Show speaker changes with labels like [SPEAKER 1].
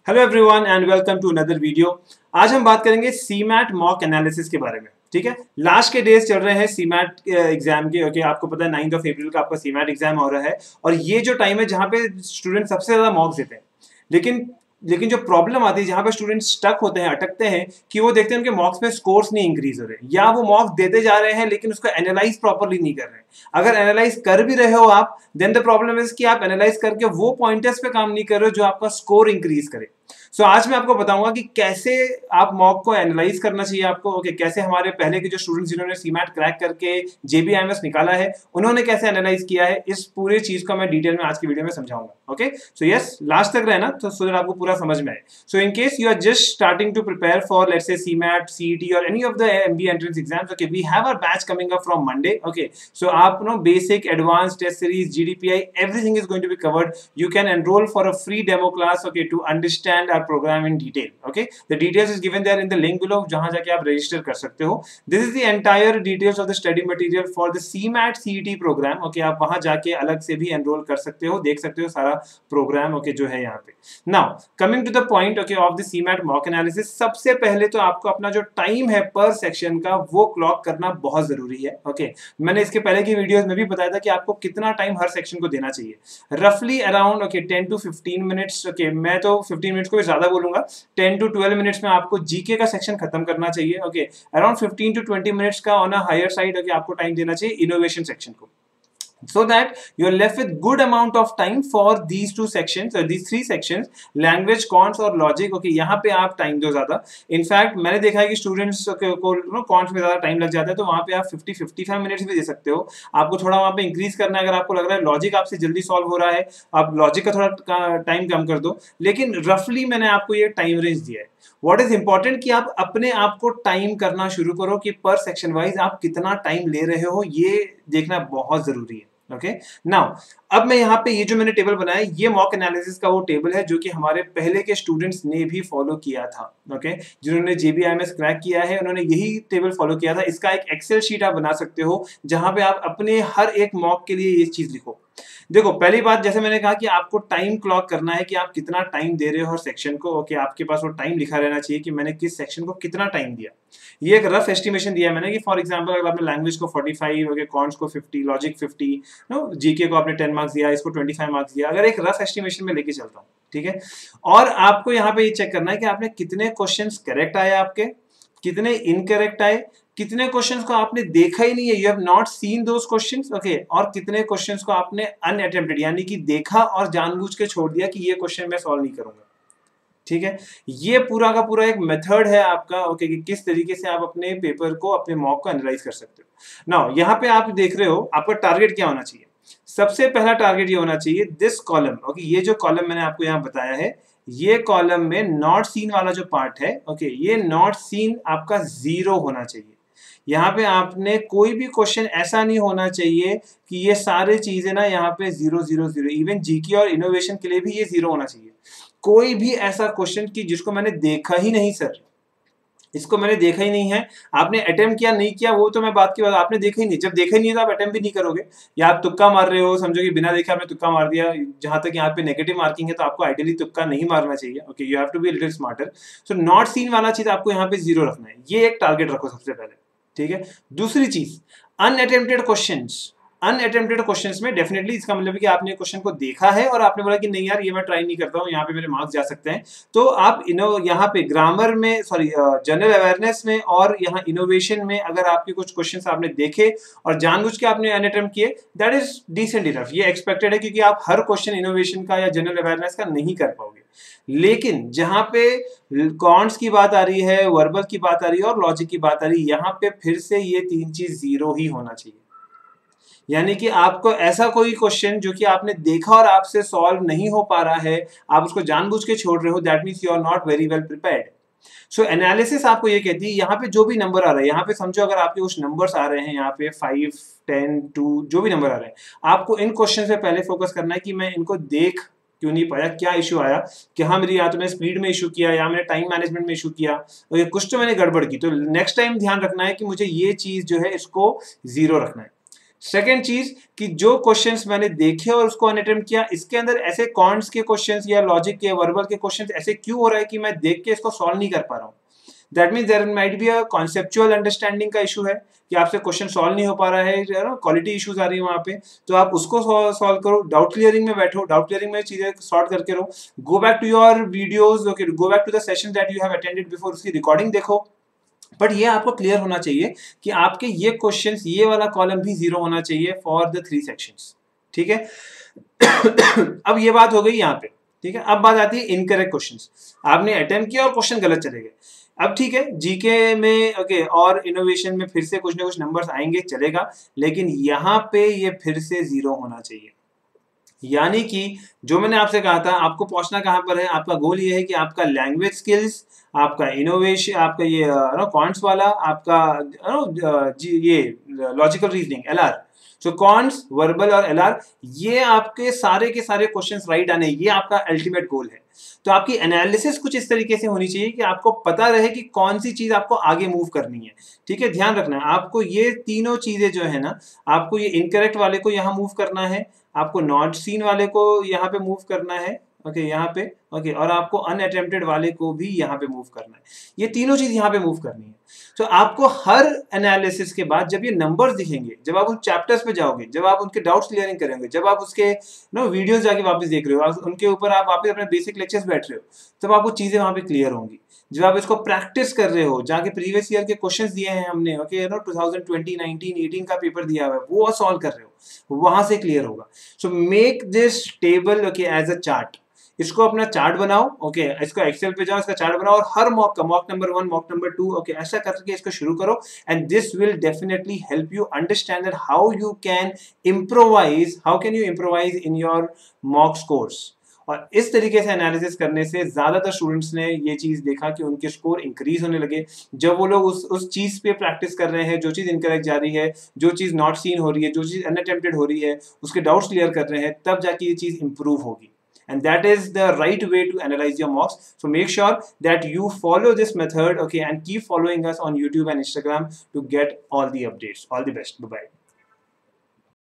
[SPEAKER 1] Hello everyone and welcome to another video. आज हम बात करेंगे सीमैट मॉक एनालिसिस के बारे में। ठीक है, लास्ट के डेज चल रहे हैं सीमैट एग्जाम के। ओके, आपको पता है 9 अप्रैल का आपका सीमैट एग्जाम हो रहा है और ये जो टाइम है जहां पे स्टूडेंट सबसे ज्यादा मॉक्स देते हैं। लेकिन जो प्रॉब्लम आती है, जहां पे स्टूडेंट स्टक होते हैं, अटकते हैं, कि वो देखते हैं उनके मॉक्स में स्कोर्स नहीं इंक्रीज हो रहे, या वो मॉक्स देते जा रहे हैं लेकिन उसको एनालाइज प्रॉपरली नहीं कर रहे हैं। अगर एनालाइज कर भी रहे हो आप, देन द प्रॉब्लम इज कि आप एनालाइज करके वो पॉइंटर्स पे काम नहीं कर रहे हो जो आपका स्कोर इंक्रीज करे। सो आज मैं आपको बताऊंगा कि कैसे आप मॉक को एनालाइज करना चाहिए आपको। ओके, कैसे हमारे पहले के जो स्टूडेंट्स जिन्होंने सीमैट क्रैक करके जेबीआईएमएस निकाला है, उन्होंने कैसे एनालाइज किया है, इस पूरे चीज को मैं डिटेल में आज की वीडियो में समझाऊंगा। ओके, सो यस, लास्ट तक रहना तो सो दैट आपको पूरा समझ में आए। So in case you are just starting to prepare for let's say CMAT, CET और any of the MBA entrance exams, okay, we have our batch coming up from Monday. Okay, so आप know basic, advance, test series, GDPI, everything is going to be covered. You can enroll for a free demo class, okay, to understand our program in detail. Okay, the details is given there in the link below, जहां जाके आप register कर सकते हो। This is the entire details of the study material for the CMAT CET program. Okay, आप वहां जाके अलग से भी enroll कर सकते हो, देख सकते हो सारा program, okay, जो है यहाँ पे। Now coming to the point, okay, of the CMAT mock analysis, सबसे पहले तो आपको अपना जो टाइम है पर सेक्शन का वो क्लॉक करना बहुत जरूरी है। ओके, मैंने इसके पहले की वीडियोस में भी बताया था कि आपको कितना टाइम हर सेक्शन को देना चाहिए। रफली अराउंड 10 to 15 मिनट्स। ओके, मैं तो 15 मिनट्स को भी ज्यादा बोलूंगा। 10 to 12 मिनट्स में आपको जीके का सेक्शन खत्म करना चाहिए। ओके, अराउंड 15 to 20 मिनट्स का ऑन अ हायर साइड आपको टाइम देना चाहिए इनोवेशन सेक्शन को, so that you are left with good amount of time for these two sections or these three sections, language, cons और logic। okay, यहाँ पे आप time दो ज्यादा। इनफैक्ट मैंने देखा है कि स्टूडेंट्स को कॉन्स में ज्यादा टाइम लग जाता है, तो वहाँ पे आप 50-55 मिनट्स भी दे सकते हो। आपको थोड़ा वहाँ पे इंक्रीज करना है, अगर आपको लग रहा है लॉजिक आपसे जल्दी सॉल्व हो रहा है, आप लॉजिक का थोड़ा टाइम कम कर दो। लेकिन रफली मैंने आपको ये टाइम रेंज दिया है। व्हाट इज इंपॉर्टेंट कि आप अपने आप को टाइम करना शुरू करो कि पर सेक्शन वाइज आप कितना टाइम ले रहे हो, ये देखना बहुत जरूरी है। ओके, नाउ अब मैं यहाँ पे ये जो मैंने टेबल बनाया है, ये मॉक एनालिसिस का वो टेबल है जो कि हमारे पहले के स्टूडेंट्स ने भी फॉलो किया था। ओके, जिन्होंने जेबीआईएमएस क्रैक किया है, उन्होंने यही टेबल फॉलो किया था। इसका एक एक्सेल शीट आप बना सकते हो जहां पे आप अपने हर एक मॉक के लिए ये चीज लिखो। देखो, पहली बात, जैसे मैंने कहा कि आपको टाइम क्लॉक करना है कि आप कितना टाइम दे रहे हो हर सेक्शन को। ओके, आपके पास वो टाइम लिखा रहना चाहिए कि मैंने किस सेक्शन को कितना टाइम दिया। ये एक रफ एस्टिमेशन दिया है मैंने कि फॉर एग्जांपल अगर आपने लैंग्वेज को 45, ओके, कॉन्स को 50, लॉजिक 50, नो, जीके को आपने 10 मार्क्स दिया, इसको 25 मार्क्स दिया, अगर एक रफ एस्टिमेशन में लेके चलता हूँ। ठीक है, और आपको यहाँ पे ये चेक करना है कि आपने कितने क्वेश्चंस करेक्ट आए, आपके कितने इनकरेक्ट आए, कितने क्वेश्चंस को आपने देखा ही नहीं है, you have not seen those questions. Okay, और कितने क्वेश्चंस को आपने अनअटेम्प्टेड यानी कि देखा और जानबूझ के छोड़ दिया कि ये क्वेश्चन मैं सॉल्व नहीं करूंगा। ठीक है, ये पूरा का पूरा एक मेथड है आपका। ओके, कि किस तरीके से आप अपने पेपर को, अपने मॉक को एनालाइज कर सकते हो। नाउ यहाँ पे आप देख रहे हो आपका टारगेट क्या होना चाहिए। सबसे पहला टारगेट ये होना चाहिए, दिस कॉलम। ओके, ये जो कॉलम मैंने आपको यहाँ बताया है, ये कॉलम में नॉट सीन वाला जो पार्ट है, ओके, ये नॉट सीन आपका 0 होना चाहिए। यहाँ पे आपने कोई भी क्वेश्चन ऐसा नहीं होना चाहिए कि ये सारे चीजें ना यहाँ पे 0-0-0, इवन जीके और इनोवेशन के लिए भी ये 0 होना चाहिए। कोई भी ऐसा क्वेश्चन कि जिसको मैंने देखा ही नहीं, सर इसको मैंने देखा ही नहीं है, आपने अटेम्प्ट किया नहीं किया वो तो मैं बात की बात, आपने देखा ही नहीं। जब देखा ही नहीं है तो आप अटेम्प्ट भी नहीं करोगे, या आप तुक्का मार रहे हो, समझो कि बिना देखे आपने तुक्का मार दिया। जहां तक यहाँ पे नेगेटिव मार्किंग है तो आपको आइडियली तुक्का नहीं मारना चाहिए। Okay, you have to be little smarter. So not seen वाला चीज आपको यहाँ पे 0 रखना है, ये एक टारगेट रखो सबसे पहले। ठीक है, दूसरी चीज, अनअटेम्प्टेड क्वेश्चंस। अनअटेम्प्टेड क्वेश्चंस में डेफिनेटली इसका मतलब है कि आपने क्वेश्चन को देखा है और आपने बोला कि नहीं यार ये मैं ट्राई नहीं करता हूँ, यहाँ पे मेरे मार्क्स जा सकते हैं, तो आप यहाँ पे ग्रामर में, सॉरी, जनरल अवेयरनेस में और यहाँ इनोवेशन में अगर आपके कुछ क्वेश्चंस आपने देखे और जानबूझ के आपने अनअटेम्प्ट किए, दैट इज डिसेंट इनफ, ये एक्सपेक्टेड है, क्योंकि आप हर क्वेश्चन इनोवेशन का या जनरल अवेयरनेस का नहीं कर पाओगे। लेकिन जहां पे कॉन्ट्स की बात आ रही है, वर्बल की बात आ रही है और लॉजिक की बात आ रही है, यहाँ पे फिर से ये तीन चीज 0 ही होना चाहिए। यानी कि आपको ऐसा कोई क्वेश्चन जो कि आपने देखा और आपसे सॉल्व नहीं हो पा रहा है, आप उसको जानबूझ के छोड़ रहे हो, that means you are not very well prepared. So analysis आपको ये कहती है, यहाँ पे जो भी नंबर आ रहा है, यहाँ पे समझो अगर आपके कुछ नंबर्स आ रहे हैं, यहाँ पे 5, 10, 2 जो भी नंबर आ रहे हैं, आपको इन क्वेश्चन पे पहले फोकस करना है कि मैं इनको देख क्यों नहीं पाया, क्या इशू आया, कि हाँ मेरी या तो मैं स्पीड में इशू किया या मैंने टाइम मैनेजमेंट में इशू किया, और ये कुछ तो मैंने गड़बड़ की, तो नेक्स्ट टाइम ध्यान रखना है कि मुझे ये चीज जो है इसको 0 रखना है। सेकेंड चीज कि जो क्वेश्चंस मैंने देखे और उसको अनअटेम्प्ट किया, इसके अंदर ऐसे कॉन्ट्स के क्वेश्चंस या लॉजिक के वर्बल के क्वेश्चंस ऐसे क्यों हो रहा है कि मैं देख के इसको सॉल्व नहीं कर पा रहा हूँ। That means there might be a conceptual understanding का इशू है कि आपसे क्वेश्चन सॉल्व नहीं हो पा रहा है, क्वालिटी इश्यूज आ रही है वहां पे, तो आप उसको सॉल्व करो। डाउट क्लियरिंग में बैठो, डाउट क्लियरिंग में चीजें सॉर्ट करके रहो। Go back to your videos, okay, go back to the session that you have attended before, उसकी रिकॉर्डिंग देखो। बट ये आपको क्लियर होना चाहिए कि आपके ये क्वेश्चंस, ये वाला कॉलम भी 0 होना चाहिए फॉर द 3 सेक्शंस, ठीक है। अब ये बात हो गई यहाँ पे, ठीक है। अब बात आती है इनकरेक्ट क्वेश्चंस। आपने अटेम्प्ट किया और क्वेश्चन गलत चले गए। अब ठीक है, जीके में ओके और इनोवेशन में फिर से कुछ ना कुछ नंबर्स आएंगे, चलेगा, लेकिन यहाँ पे ये फिर से 0 होना चाहिए। यानी कि जो मैंने आपसे कहा था, आपको पहुंचना कहां पर है, आपका गोल ये है कि आपका लैंग्वेज स्किल्स, आपका इनोवेशन, आपका ये क्वांट्स वाला, आपका ये लॉजिकल रीजनिंग एलआर, सो क्वांट्स, वर्बल और एलआर, ये आपके सारे के सारे क्वेश्चंस राइट आने, ये आपका अल्टीमेट गोल है। तो आपकी एनालिसिस कुछ इस तरीके से होनी चाहिए कि आपको पता रहे कि कौन सी चीज आपको आगे मूव करनी है, ठीक है। ध्यान रखना है आपको ये तीनों चीजें जो है ना, आपको ये इनकरेक्ट वाले को यहाँ मूव करना है, आपको नॉट सीन वाले को यहाँ पे मूव करना है, ओके, यहाँ पे, ओके, और आपको अनअटेम्प्टेड वाले को भी यहाँ पे मूव करना है। ये तीनों चीज यहाँ पे मूव करनी है। तो आपको हर एनालिसिस के बाद जब ये नंबर्स दिखेंगे, जब आप उन चैप्टर्स पे जाओगे, जब आप उनके डाउट्स क्लियरिंग करेंगे, जब आप उसके वीडियोस जाके वापस देख रहे हो, उनके ऊपर आप वापस अपने बेसिक लेक्चर्स बैठ रहे हो, तब आपको चीजें वहां पे क्लियर होंगी। जब आप इसको प्रैक्टिस कर रहे हो, जाके प्रीवियस ईयर के क्वेश्चंस दिए हैं हमने, ओके, 2020, 19, 18 का पेपर दिया हुआ है, वो सॉल्व कर रहे हो, वहां से क्लियर होगा। So make this table, okay, as a chart. इसको अपना चार्ट बनाओ, ओके, इसको एक्सेल पे जाओ, इसका चार्ट बनाओ, और हर मॉक का mock number 1, mock number 2, okay, ऐसा करके इसको शुरू करो। And this will definitely help you understand that how you can improvise, how can you improvise in your mock scores. और इस तरीके से एनालिसिस करने से ज्यादातर स्टूडेंट्स ने ये चीज देखा कि उनके स्कोर इंक्रीज होने लगे। जब वो लोग उस चीज पे प्रैक्टिस कर रहे हैं, जो चीज इनकरेक्ट जा रही है, जो चीज नॉट सीन हो रही है, जो चीज अनअटेम्प्टेड हो रही है, उसके डाउट्स क्लियर कर रहे हैं, तब जाके ये चीज इंप्रूव होगी। And that is the right way to analyze your mocks. So make sure that you follow this method, okay, and keep following us on YouTube and Instagram to get all the updates. All the best. Bye bye.